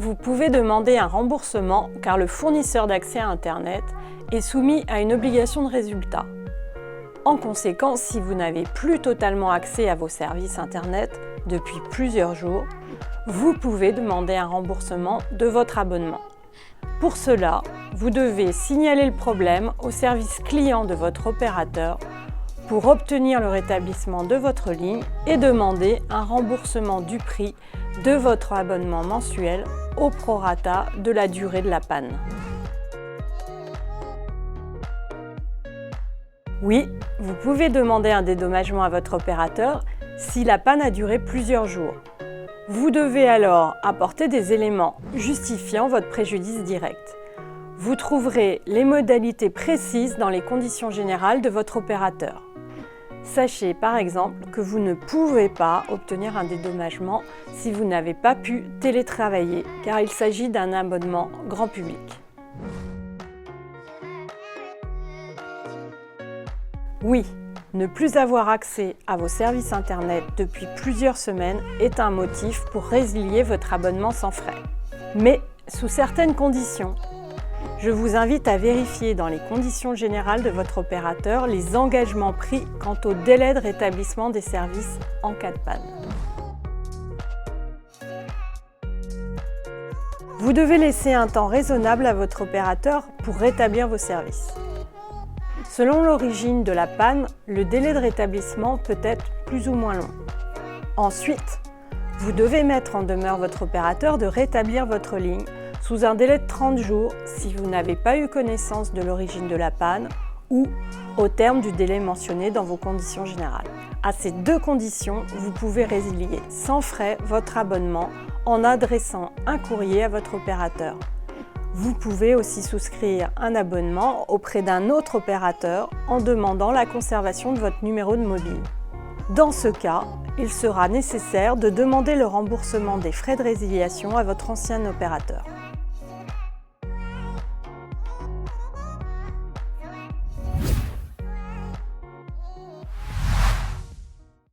vous pouvez demander un remboursement car le fournisseur d'accès à Internet est soumis à une obligation de résultat. En conséquence, si vous n'avez plus totalement accès à vos services Internet depuis plusieurs jours, vous pouvez demander un remboursement de votre abonnement. Pour cela, vous devez signaler le problème au service client de votre opérateur pour obtenir le rétablissement de votre ligne et demander un remboursement du prix de votre abonnement mensuel au prorata de la durée de la panne. Oui, vous pouvez demander un dédommagement à votre opérateur si la panne a duré plusieurs jours. Vous devez alors apporter des éléments justifiant votre préjudice direct. Vous trouverez les modalités précises dans les conditions générales de votre opérateur. Sachez par exemple que vous ne pouvez pas obtenir un dédommagement si vous n'avez pas pu télétravailler car il s'agit d'un abonnement grand public. Oui, ne plus avoir accès à vos services Internet depuis plusieurs semaines est un motif pour résilier votre abonnement sans frais. Mais sous certaines conditions. Je vous invite à vérifier dans les conditions générales de votre opérateur les engagements pris quant au délai de rétablissement des services en cas de panne. Vous devez laisser un temps raisonnable à votre opérateur pour rétablir vos services. Selon l'origine de la panne, le délai de rétablissement peut être plus ou moins long. Ensuite, vous devez mettre en demeure votre opérateur de rétablir votre ligne sous un délai de 30 jours si vous n'avez pas eu connaissance de l'origine de la panne ou au terme du délai mentionné dans vos conditions générales. À ces deux conditions, vous pouvez résilier sans frais votre abonnement en adressant un courrier à votre opérateur. Vous pouvez aussi souscrire un abonnement auprès d'un autre opérateur en demandant la conservation de votre numéro de mobile. Dans ce cas, il sera nécessaire de demander le remboursement des frais de résiliation à votre ancien opérateur.